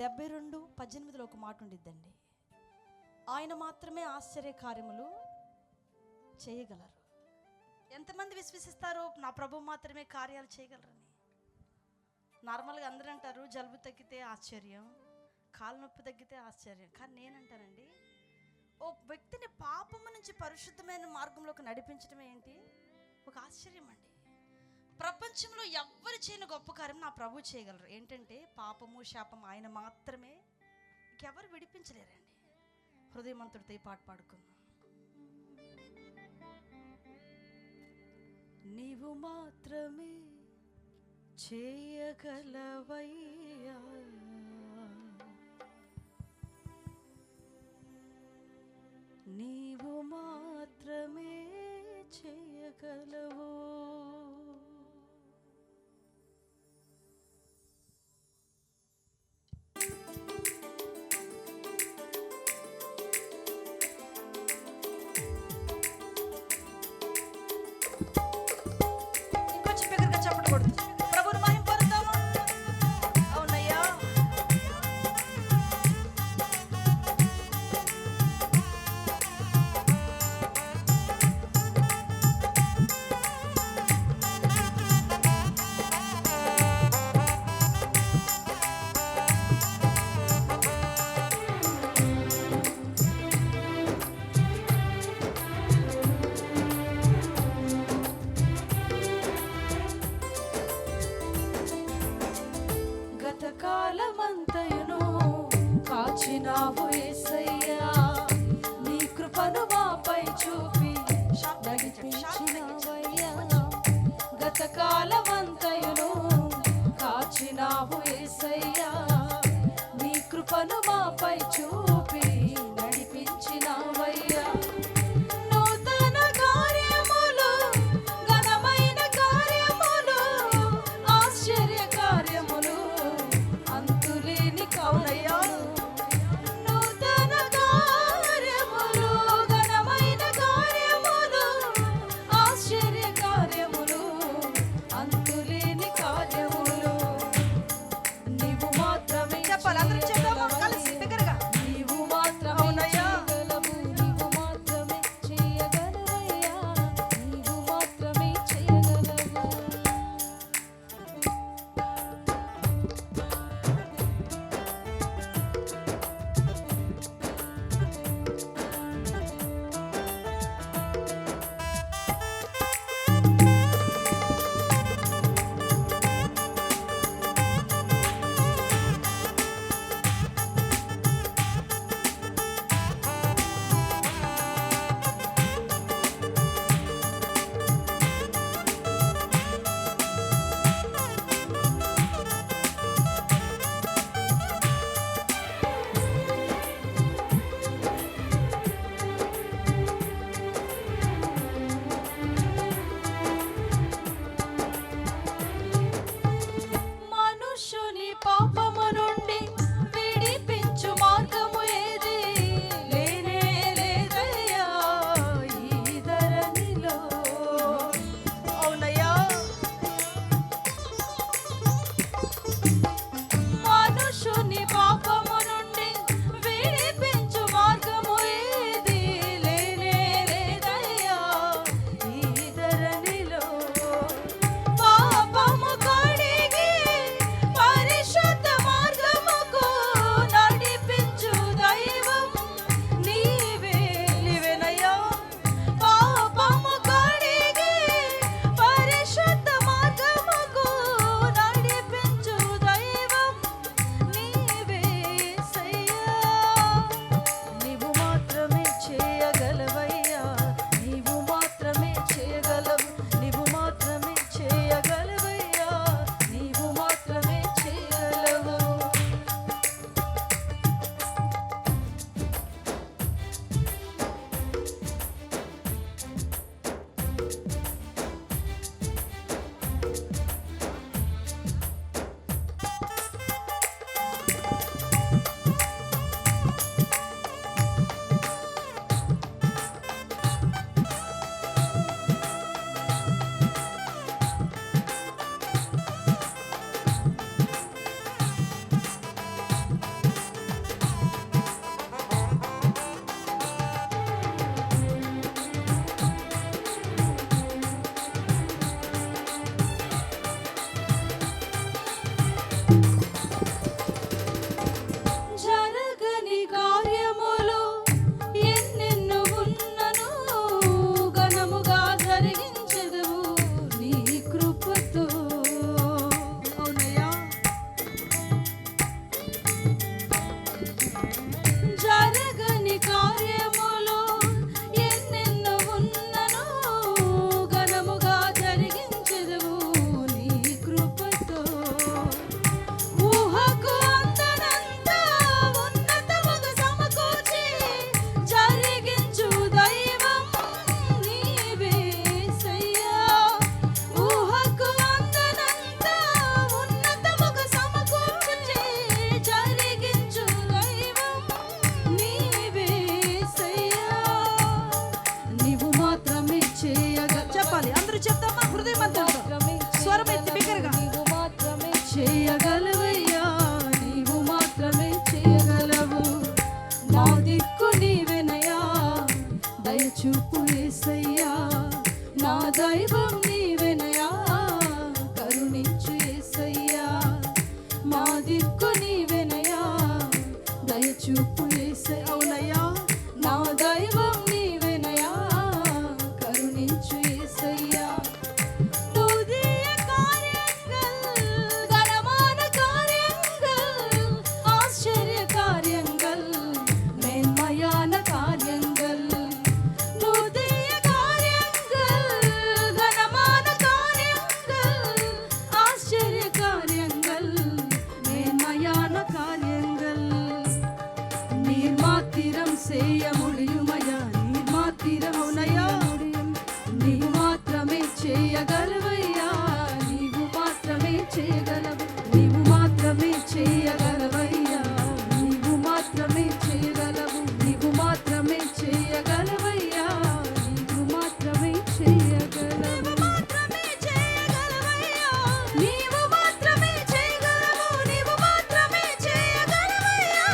72:18 ఒక మాట ఉండిద్దండి. ఆయన మాత్రమే ఆశ్చర్య కార్యములు చేయగలరు. ఎంతమంది విశ్వసిస్తారు నా ప్రభు మాత్రమే కార్యాలు చేయగలరని? నార్మల్గా అందరూ అంటారు జలుబు తగ్గితే ఆశ్చర్యం, కాలు నొప్పి తగ్గితే ఆశ్చర్యం. కానీ నేనంటానండి, ఓ వ్యక్తిని పాపము నుంచి పరిశుద్ధమైన మార్గంలోకి నడిపించడం ఏంటి ఒక ఆశ్చర్యం అండి. ప్రపంచంలో ఎవ్వరు చేయని గొప్ప కార్యం నా ప్రభు చేయగలరు. ఏంటంటే పాపము శాపం ఆయన మాత్రమే, ఇంకెవరు విడిపించలేరండి. హృదయమంతుడితో ఈ పాట పాడుకుందాం. నీవు మాత్రమే చేయగలవయ్యా, నీవు మాత్రమే చేయగలవు. కాలమంతయును కాచినావు యేసయ్యా, నీ కృపను మాపై చూపి నడిపించినావయ్యా. గత కాలమంతయును కాచినావు యేసయ్యా, నీ కృపను మాపై చూపి నడిపించినావయ్యా. నూతన కార్యములు, ఘనమైన కార్యములు, ఆశ్చర్య కార్యములు, అంతులేని కౌనయ్యా. నూతన కార్యములు, ఘనమైన కార్యములు, ఆశ్చర్య కార్యములు, అంతులేని కార్యములు, నీవు మాత్రమే చెప్పాలి. అందరూ చెప్తామా కలిసి దగ్గరగా? నీవు మాత్రమే చేయగలవు, నీవు మాత్రమే చేయగలవయ్యా, నీవు మాత్రమే చేయగలవు. మనుషుని పాపము నుండి విడిపించు మార్గము ఏది లేనే లేదయ్యా ఈ ధరణిలో. అవునయ్యా, మనుషుని పాపము నుండి విడిపించు మార్గము ఏది లేనే లేదయ్యా ఈ ధరణిలో. పాపము కడిగి పరిశుద్ధ మార్గము నీవెనయ్యా, దయచూపు యేసయ్యా. అవునయ్యా, నా దైవం నీవెనయ్యా, కరుణించు యేసయ్యా. புதிய காரியங்கள், கனமான காரியங்கள், ஆச்சரிய காரியங்கள், மேன்மையான காரியங்கள். புதிய காரியங்கள், கனமான காரியங்கள், ஆச்சரிய காரியங்கள், மேன்மையான காரியங்கள். நீர் மாத்திரம் செய்ய முடியுமயா, நீர் மாத்திரம் செய்ய முடியும். నీవు మాత్రమే చేయగలవయ్యా, నీవు మాత్రమే చేయగలవు, నీవు మాత్రమే చేయగలవయ్యా, నీవు మాత్రమే చేయగలవు, నీవు మాత్రమే చేయగలవయ్యా, నీవు మాత్రమే చేయగలవు, మాత్రమే చేయగలవయ్యా, నీవు మాత్రమే చేయగలవు, నీవు మాత్రమే చేయగలవయ్యా,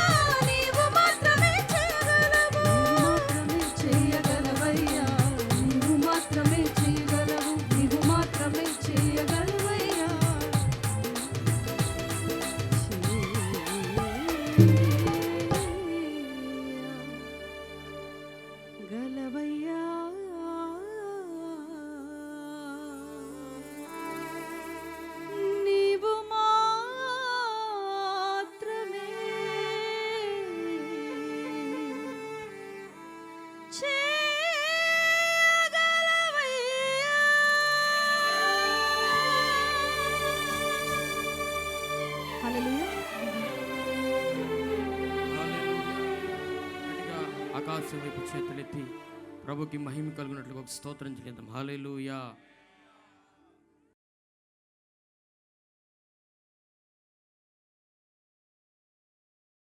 నీవు మాత్రమే చేయగలవు, మాత్రమే చేయగలవయ్యా, నీవు మాత్రమే చేయగలవు, నీవు మాత్రమే చేయగలవయ్యా. గలవయ్యా. నీవు మాత్రమే చేయగలవయ్యా. హల్లెలూయా. గట్టిగా ఆకాశం వైపు చేతులెత్తి ప్రభుకి మహిమ కలుగునట్లుగా ఒక స్తోత్రం చేద్దాం. హల్లెలూయా.